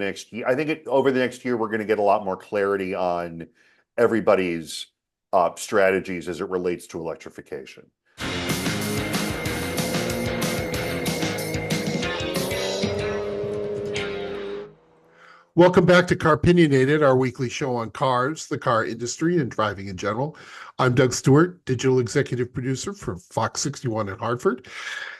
next year. I think over the next year, we're going to get a lot more clarity on everybody's strategies as it relates to electrification. Welcome back to Car-Pinionated, our weekly show on cars, the car industry, and driving in general. I'm Doug Stewart, digital executive producer for Fox 61 in Hartford.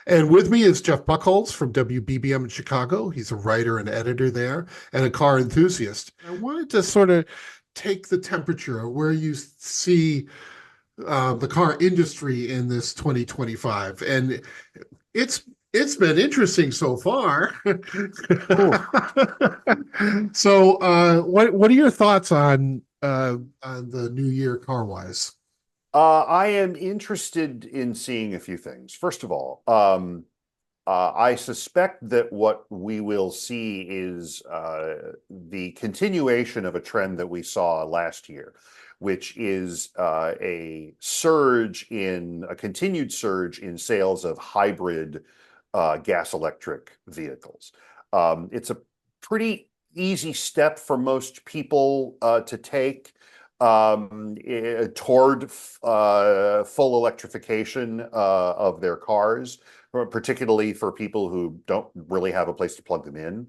And with me is Jeff Buchholz from WBBM in Chicago. He's a writer and editor there and a car enthusiast. I wanted to sort of take the temperature of where you see the car industry in this 2025. And it's been interesting so far. So, what are your thoughts on the new year car wise? I am interested in seeing a few things. First of all, I suspect that what we will see is the continuation of a trend that we saw last year, which is a continued surge in sales of hybrid gas electric vehicles. It's a pretty easy step for most people to take toward full electrification of their cars, particularly for people who don't really have a place to plug them in.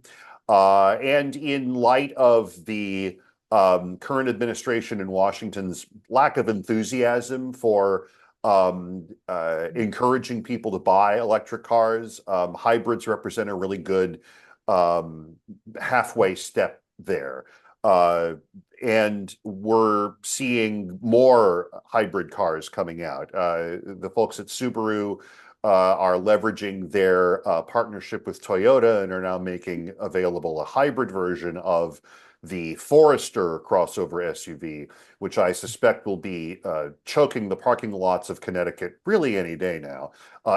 And in light of the current administration in Washington's lack of enthusiasm for encouraging people to buy electric cars, hybrids represent a really good halfway step there. And we're seeing more hybrid cars coming out. The folks at Subaru are leveraging their partnership with Toyota and are now making available a hybrid version of the Forester crossover SUV, which I suspect will be choking the parking lots of Connecticut really any day now,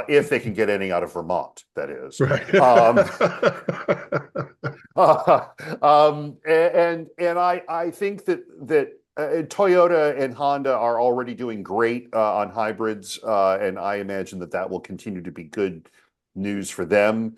if they can get any out of Vermont, that is. Right. And I think that Toyota and Honda are already doing great on hybrids, and I imagine that will continue to be good news for them.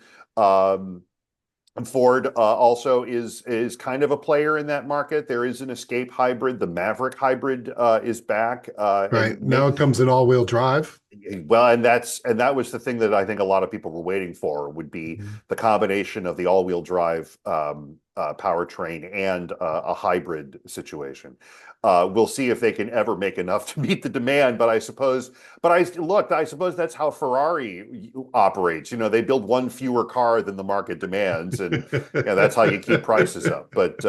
Ford also is kind of a player in that market. There is an Escape hybrid. The Maverick hybrid is back. Right. Now it comes in all-wheel drive. Well, and that was the thing that I think a lot of people were waiting for, would be the combination of the all-wheel drive powertrain and a hybrid situation. We'll see if they can ever make enough to meet the demand, but I suppose that's how Ferrari operates. You know, they build one fewer car than the market demands, and that's how you keep prices up. But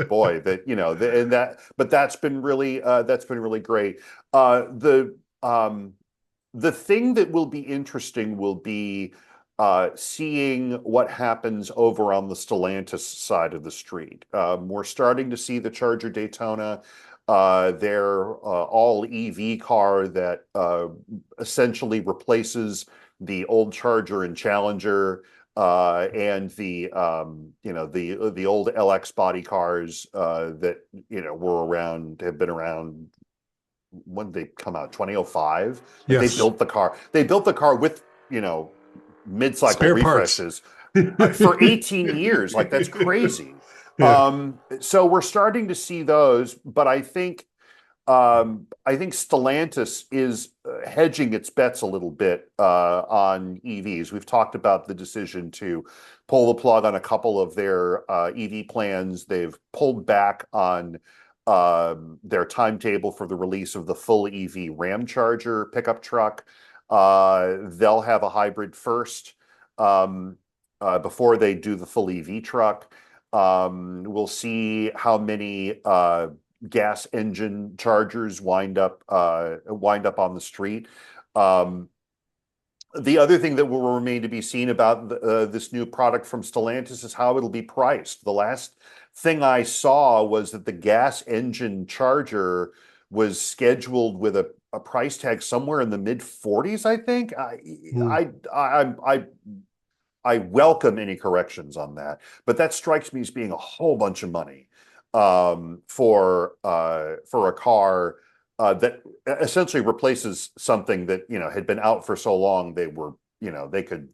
boy, that's been really great. The thing that will be interesting will be seeing what happens over on the Stellantis side of the street. We're starting to see the Charger Daytona, their all EV car that essentially replaces the old Charger and Challenger, and the old LX body cars that have been around. When did they come out? 2005. Yes. They built the car with mid-cycle Spare refreshes for 18 years. Like, that's crazy. Yeah. So we're starting to see those, but I think Stellantis is hedging its bets a little bit on EVs. We've talked about the decision to pull the plug on a couple of their EV plans. They've pulled back on their timetable for the release of the full EV Ram Charger pickup truck. They'll have a hybrid first before they do the full EV truck. We'll see how many gas engine chargers wind up on the street. The other thing that will remain to be seen about this new product from Stellantis is how it'll be priced. The last thing I saw was that the gas engine charger was scheduled with a price tag somewhere in the mid 40s, I think. I welcome any corrections on that, but that strikes me as being a whole bunch of money for a car that essentially replaces something that had been out for so long they could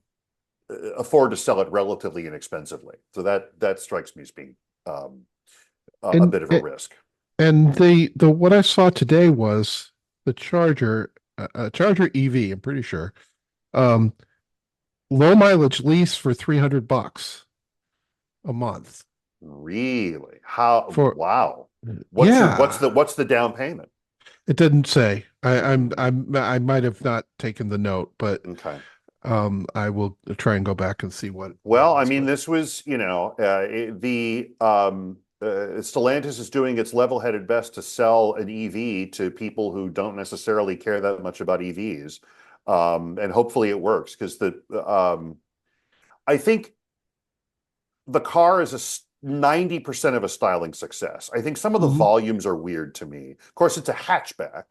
afford to sell it relatively inexpensively. So that strikes me as being a And bit of a risk. and the what I saw today was the Charger, Charger EV, I'm pretty sure. Um, Low mileage lease for $300 a month Really? How? for Wow. yeah. What's the down payment? It didn't say. Hmm. I might have not taken the note, but Okay. I will try and go back and see what it Well, I was. mean, But this was, Stellantis is doing its level-headed best to sell an EV to people who don't necessarily care that much about EVs. And hopefully it works because I think the car is 90% of a styling success. I think some of the mhm, volumes are weird to me. Of course, it's a hatchback,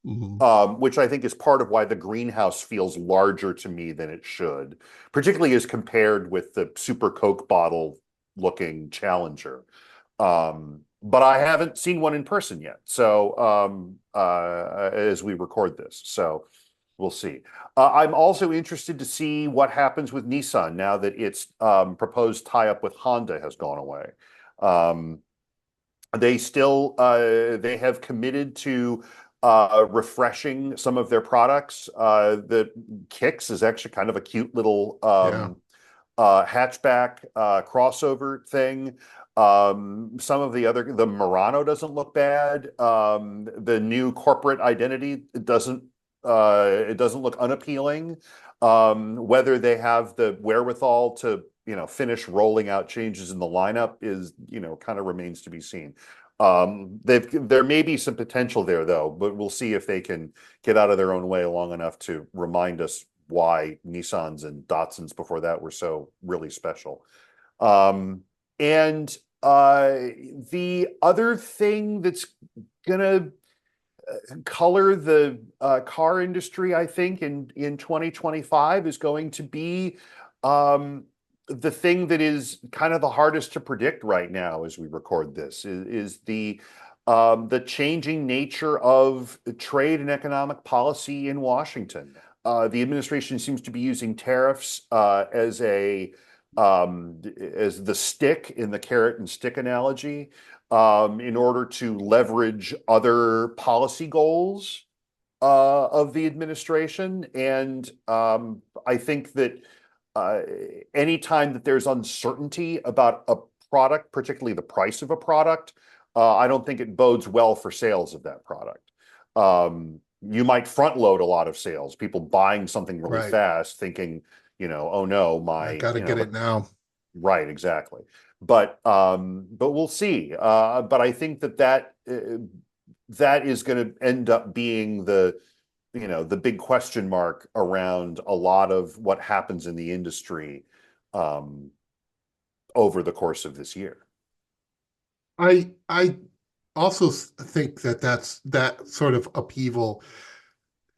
mhm. which I think is part of why the greenhouse feels larger to me than it should, particularly as compared with the Super Coke bottle looking Challenger. But I haven't seen one in person yet. So as we record this, so we'll see. I'm also interested to see what happens with Nissan now that its proposed tie-up with Honda has gone away. Um, they have committed to refreshing some of their products. The Kicks is actually kind of a cute little Yeah, hatchback crossover thing. Some of the Murano doesn't look bad. The new corporate identity it doesn't look unappealing. Whether they have the wherewithal to finish rolling out changes in the lineup is kind of remains to be seen. There may be some potential there though, but we'll see if they can get out of their own way long enough to remind us why Nissans and Datsuns before that were so really special. Um, and the other thing that's gonna color the car industry, I think, in 2025 is going to be um, the thing that is kind of the hardest to predict right now as we record this is the changing nature of trade and economic policy in Washington. The administration seems to be using tariffs as the stick in the carrot and stick analogy in order to leverage other policy goals of the administration. And I think that uh, anytime that there's uncertainty about a product, particularly the price of a product, I don't think it bodes well for sales of that product. You might front load a lot of sales, people buying something really right. fast, thinking, oh no, I got to get the it now. right, exactly. But we'll see. But I think that is going to end up being the big question mark around a lot of what happens in the industry um, over the course of this year. I also think that that sort of upheaval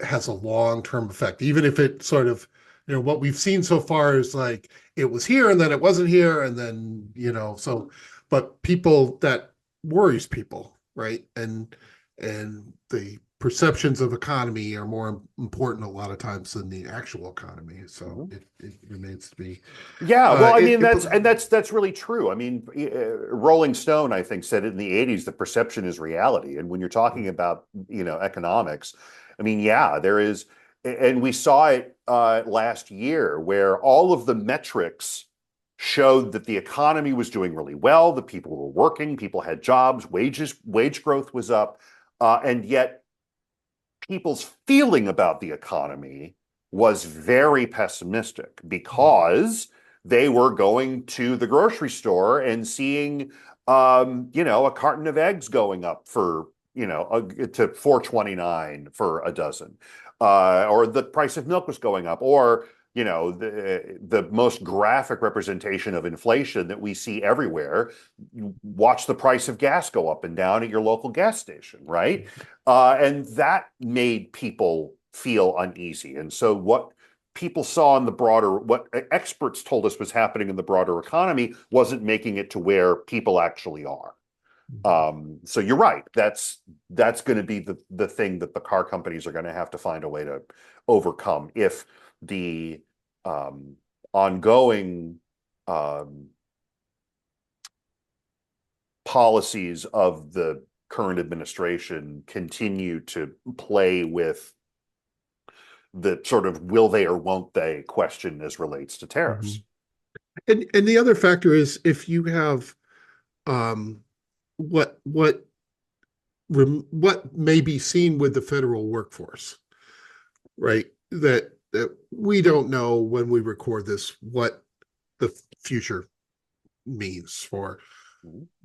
has a long-term effect, even if it sort of, what we've seen so far is like it was here and then it wasn't here and then, so, but people that worries people, right? And the perceptions of economy are more important a lot of times than the actual economy. So Mhm. it remains to be, Yeah, well, I mean it, that's really true. I mean, Rolling Stone, I think, said it in the '80s, the perception is reality. And when you're talking about, economics, I mean, yeah, there is, and we saw it last year where all of the metrics showed that the economy was doing really well, the people were working, people had jobs, wage growth was up, and yet people's feeling about the economy was very pessimistic because they were going to the grocery store and seeing, a carton of eggs going up for, to 4.29 for a dozen, or the price of milk was going up, or the most graphic representation of inflation that we see everywhere. You watch the price of gas go up and down at your local gas station, right? And that made people feel uneasy. And so what people saw in what experts told us was happening in the broader economy wasn't making it to where people actually are. So you're right. That's going to be the thing that the car companies are going to have to find a way to overcome if the ongoing um, policies of the current administration continue to play with the sort of will they or won't they question as relates to Mhm. tariffs. And the other factor is if you have um, what what may be seen with the federal workforce, right? That we don't know when we record this what the future means for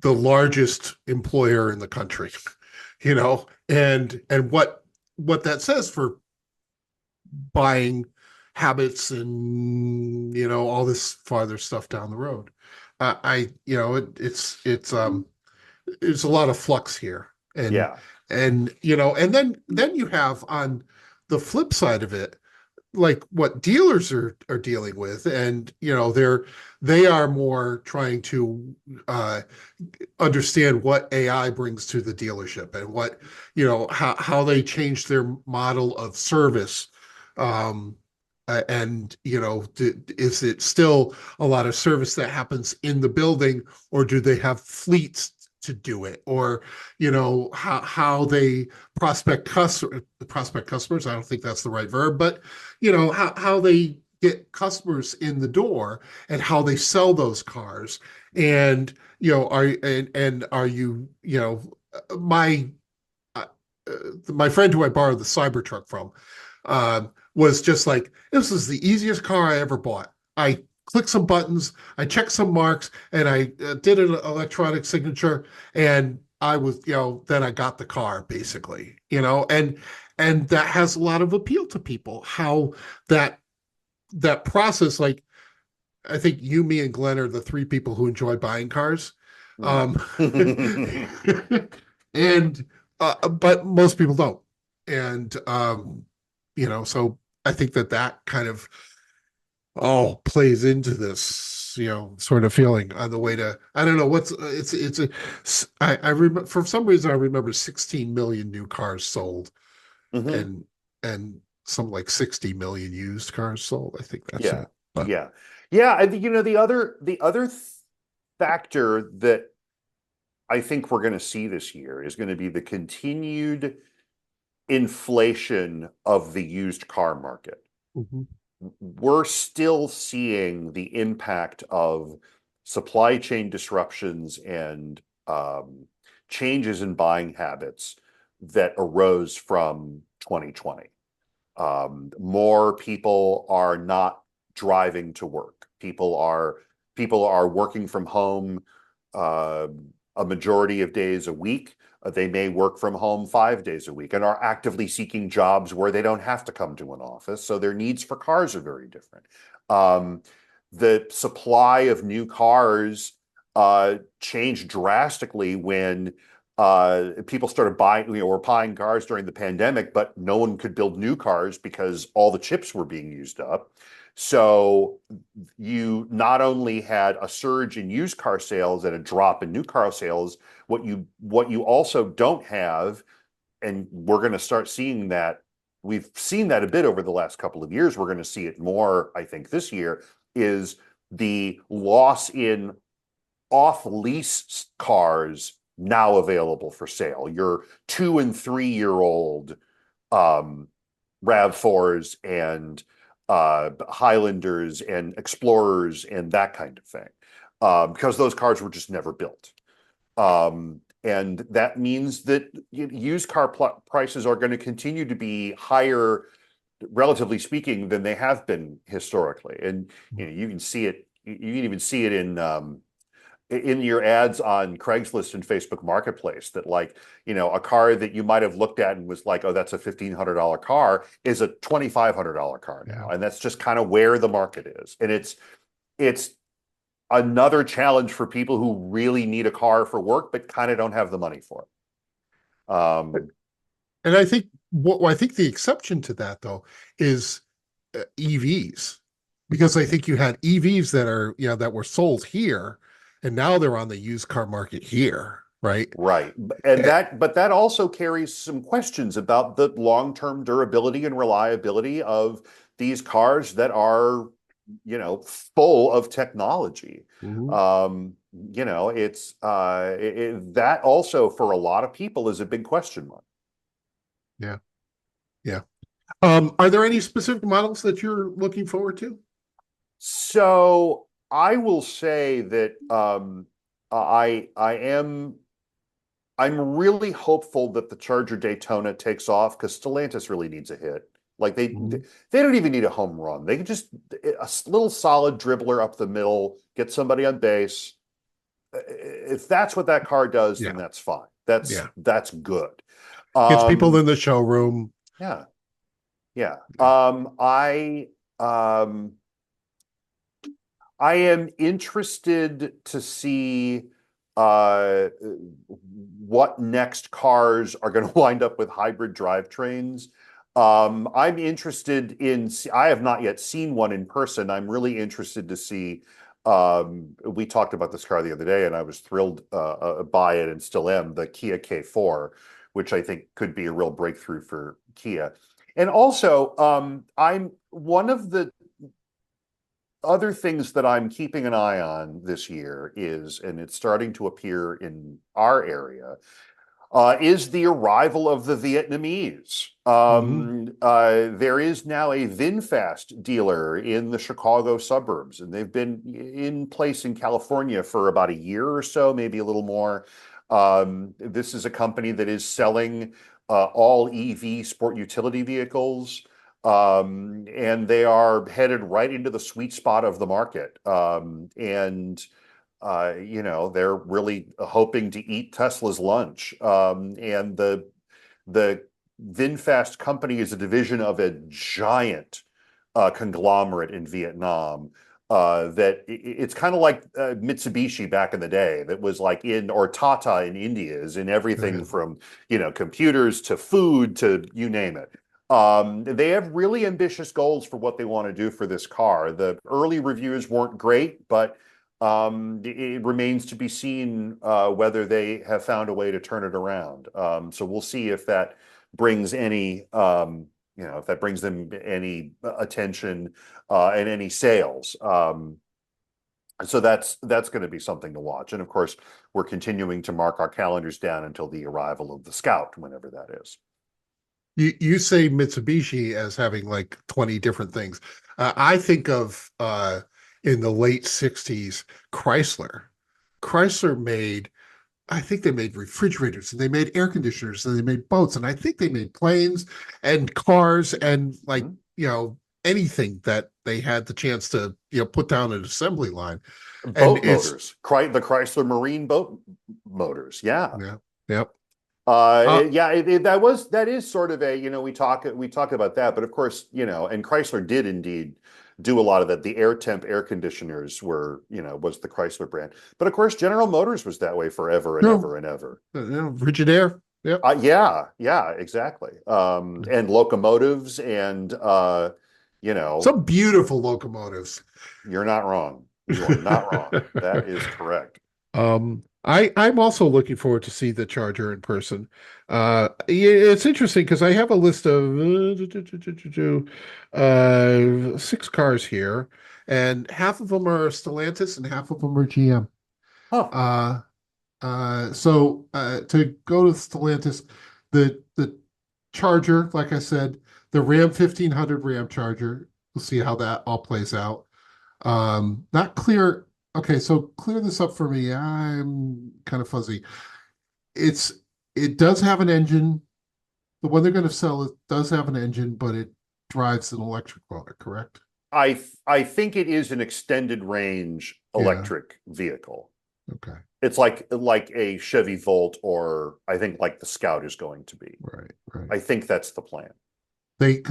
the largest employer in the country, and what that says for buying habits and all this farther stuff down the road. It's a lot of flux here, and Yeah. and then you have on the flip side of it, like what dealers are dealing with, and they are more trying to understand what AI brings to the dealership and what how they change their model of service. And is it still a lot of service that happens in the building, or do they have fleets to do it, or how they prospect customers. I don't think that's the right verb, but how they get customers in the door and how they sell those cars. And are you my uh, my friend who I borrowed the Cybertruck from was just like, this is the easiest car I ever bought. I clicked some buttons, I checked some marks, and I did an electronic signature, and I was, then I got the car basically, and that has a lot of appeal to people. How that that process, like I think you, me, and Glenn are the three people who enjoy buying cars. Um, and but most people don't. And so I think that kind of plays into this, sort of feeling on the way to, I don't know what's it's a I remember for some reason I remember 16 million new cars sold, Mhm. and and some like 60 million used cars sold. I think that's Yeah. it. But Yeah. Yeah. I think, factor that I think we're going to see this year is going to be the continued inflation of the used car market. mhm. We're still seeing the impact of supply chain disruptions and changes in buying habits that arose from 2020. More people are not driving to work. People are working from home uh, a majority of days a week. They may work from home 5 days a week and are actively seeking jobs where they don't have to come to an office. So their needs for cars are very different. Um, the supply of new cars changed drastically when people started buying, were buying cars during the pandemic, but no one could build new cars because all the chips were being used up. So you not only had a surge in used car sales and a drop in new car sales, what you also don't have, and we're going to start seeing that. We've seen that a bit over the last couple of years. We're going to see it more, I think, this year, is the loss in off-lease cars now available for sale. Your 2 and 3 year old um, RAV4s and Highlanders and Explorers and that kind of thing, because those cars were just never built. And that means that used car prices are going to continue to be higher, relatively speaking, than they have been historically. And you can see it. You can even see it in your ads on Craigslist and Facebook Marketplace, that, like, a car that you might have looked at and was like, oh, that's a $1,500 car, is a $2,500 car Yeah. now. And that's just kind of where the market is. And it's another challenge for people who really need a car for work, but kind of don't have the money for it. And I think the exception to that though is EVs, because I think you had EVs that were sold here, and now they're on the used car market here, right? Right. And Eh, that also carries some questions about the long-term durability and reliability of these cars that are, full of technology. mhm. it's that also for a lot of people is a big question mark. Yeah. Yeah. Are there any specific models that you're looking forward to? So I will say that I am I'm really hopeful that the Charger Daytona takes off because Stellantis really needs a hit. Like Mhm. they don't even need a home run. They can just a little solid dribbler up the middle, get somebody on base. If that's what that car does, then Yeah. that's fine. That's good. Gets people in Um, the showroom. yeah, yeah. Yeah. Um, I am interested to see uh, what next cars are going to wind up with hybrid drivetrains. I'm interested in, I have not yet seen one in person. I'm really interested to see. We talked about this car the other day, and I was thrilled by it and still am, the Kia K4, which I think could be a real breakthrough for Kia. And also, I'm one of the other things that I'm keeping an eye on this year is, and it's starting to appear in our area, is the arrival of the Vietnamese. Hmm. There is now a VinFast dealer in the Chicago suburbs, and they've been in place in California for about a year or so, maybe a little more. This is a company that is selling all EV sport utility vehicles. And they are headed right into the sweet spot of the market. They're really hoping to eat Tesla's lunch. And the VinFast company is a division of a giant conglomerate in Vietnam. It's kind of like Mitsubishi back in the day, that was like or Tata in India, is in everything Yeah. from computers to food to you name it. They have really ambitious goals for what they want to do for this car. The early reviews weren't great, but it remains to be seen whether they have found a way to turn it around. So we'll see if that brings any, if that brings them any attention and any sales. So that's going to be something to watch. And of course, we're continuing to mark our calendars down until the arrival of the Scout, whenever that is. You say Mitsubishi as having like 20 different things. I think of in the late 60s, Chrysler. Chrysler made, I think they made refrigerators and they made air conditioners and they made boats and I think they made planes and cars and like, Mhm. anything that they had the chance to, put down an assembly line. And Boat it's, motors, the Chrysler Marine boat motors. Yeah. yeah, yep. Yeah, that is sort of a, we talk about that, but of course, and Chrysler did indeed do a lot of that. The air temp air conditioners was the Chrysler brand. But of course, General Motors was that way forever and No, ever and ever. Rigid Air. Yep. Yeah, exactly. And locomotives and you know, Some beautiful locomotives. you're not wrong. You are not wrong. That is correct. I'm also looking forward to see the Charger in person. Yeah, it's interesting because I have a list of 6 cars here, and half of them are Stellantis and half of them are GM. Huh. Uh, so to go to Stellantis, the Charger, like I said, the Ram 1500 Ram Charger. We'll see how that all plays out. Not clear. Okay, so clear this up for me. I'm kind of fuzzy. It's it does have an engine. The one they're going to sell it does have an engine, but it drives an electric motor, correct? I think it is an extended range Yeah. electric vehicle. Okay. It's like a Chevy Volt, or I think like the Scout is going to be. Right. Right. I think that's the plan. The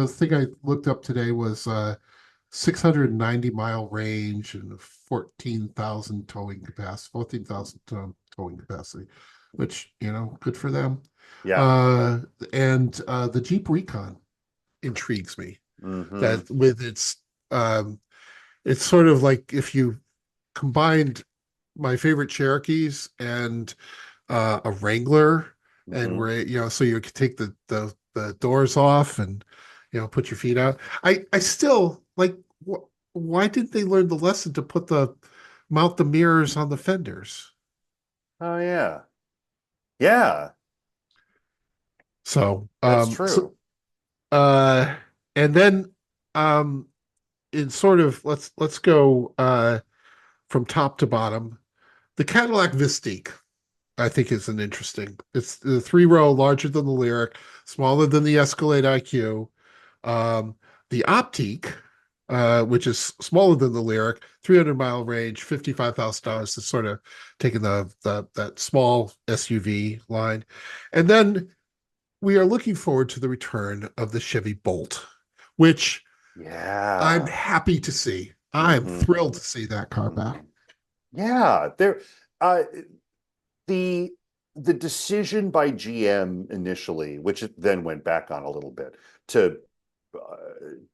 thing I looked up today was 690-mile range and 14,000 towing capacity, 14,000 ton towing capacity, which, good for them. Yeah. Uh, and the Jeep Recon intrigues me. Hmm. That with it's sort of like if you combined my favorite Cherokees and a Wrangler, and Hmm. where so you could take the doors off and put your feet out. I still like why didn't they learn the lesson to put the mount the mirrors on the fenders. Oh yeah. Yeah, So, that's um, so true. uh, and then in sort of let's go from top to bottom. The Cadillac Vistique, I think, is an interesting. It's the three-row, larger than the Lyric, smaller than the Escalade IQ. Um, the Optique, which is smaller than the Lyric, 300-mile range, $55,000. Is sort of taking the that small SUV line, and then we are looking forward to the return of the Chevy Bolt, which I'm Yeah. happy to see. I'm Hmm. thrilled to see that car back. Hmm. Yeah, uh the the decision by GM initially, which it then went back on a little bit, to uh,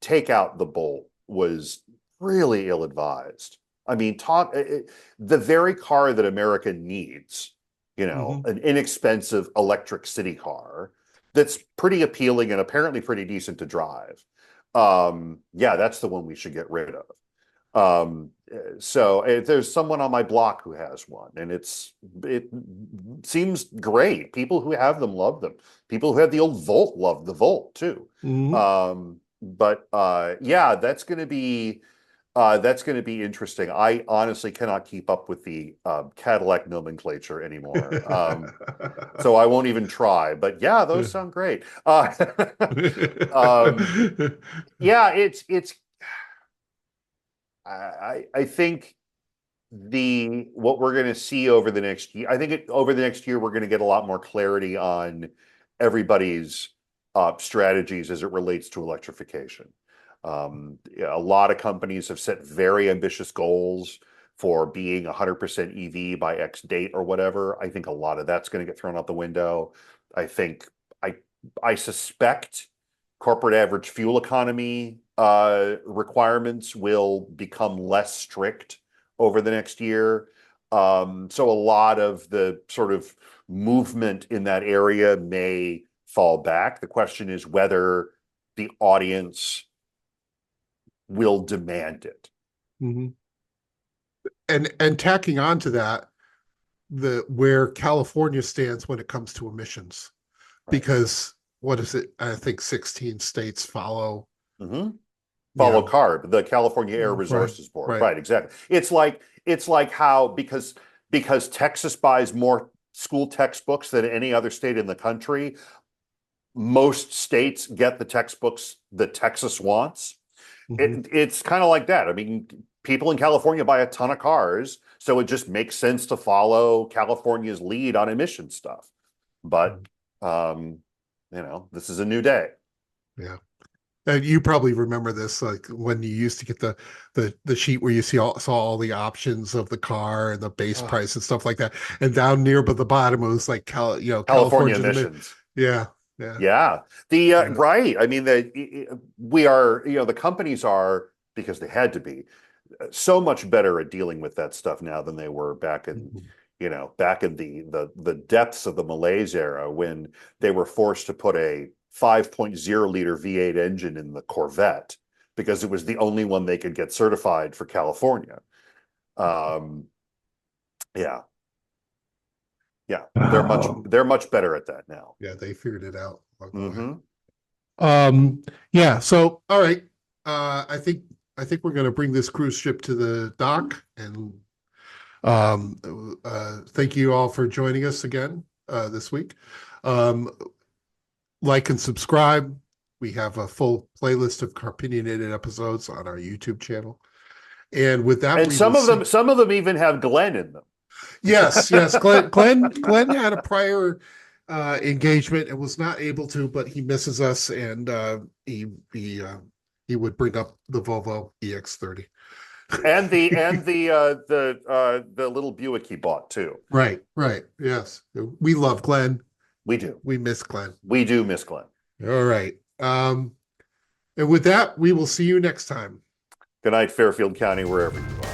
take out the Bolt was really ill-advised. I mean, the very car that America needs, Hmm. an inexpensive electric city car that's pretty appealing and apparently pretty decent to drive. Yeah, that's the one we should get rid of. So there's someone on my block who has one, and it seems great. People who have them love them. People who have the old Volt love the Volt too. Hmm. But yeah, that's gonna be interesting. I honestly cannot keep up with the Cadillac nomenclature anymore. So I won't even try. But yeah, those sound great. Um, yeah, it's I think the what we're going to see over the next year, I think over the next year, we're going to get a lot more clarity on everybody's strategies as it relates to electrification. Yeah, a lot of companies have set very ambitious goals for being 100% EV by X date or whatever. I think a lot of that's going to get thrown out the window. I think I I suspect corporate average fuel economy requirements will become less strict over the next year. So a lot of the sort of movement in that area may fall back. The question is whether the audience will demand it. Mhm. And tacking on to that, the where California stands when it comes to emissions, Right. because what is it? I think 16 states follow. Hmm. Follow Yeah, CARB, the California Air right, Resources Board. right. Right, exactly. It's like how because Texas buys more school textbooks than any other state in the country, most states get the textbooks that Texas wants. Hmm. It's kind of like that. I mean, people in California buy a ton of cars, so it just makes sense to follow California's lead on emission stuff. But um, this is a new day. Yeah. And you probably remember this, like when you used to get the sheet where you saw all the options of the car and the base Ugh. price and stuff like that. And down near but the bottom it was like California California to the mid. emissions. Yeah, yeah, Yeah. The yeah. right. I mean, we are, the companies are, because they had to be, so much better at dealing with that stuff now than they were Mhm. back in the depths of the malaise era when they were forced to put a 5.0 liter V8 engine in the Corvette because it was the only one they could get certified for California. Um, yeah, yeah, Oh, they're much better at that now. yeah, they figured it out along the way. Hmm. Yeah, so all right. I think we're gonna bring this cruise ship to the dock, and thank you all for joining us again this week. Um, like and subscribe. We have a full playlist of Car-Pinionated episodes on our YouTube channel. And with that, And we will see. some of them even have Glenn in them. Yes, yes. Glenn had a prior engagement and was not able to, but he misses us, and he would bring up the Volvo EX30. And the little Buick he bought too. Right, right. Yes. We love Glenn. We do. We miss Glenn. We do miss Glenn. All right. And with that, we will see you next time. Good night, Fairfield County, wherever you are.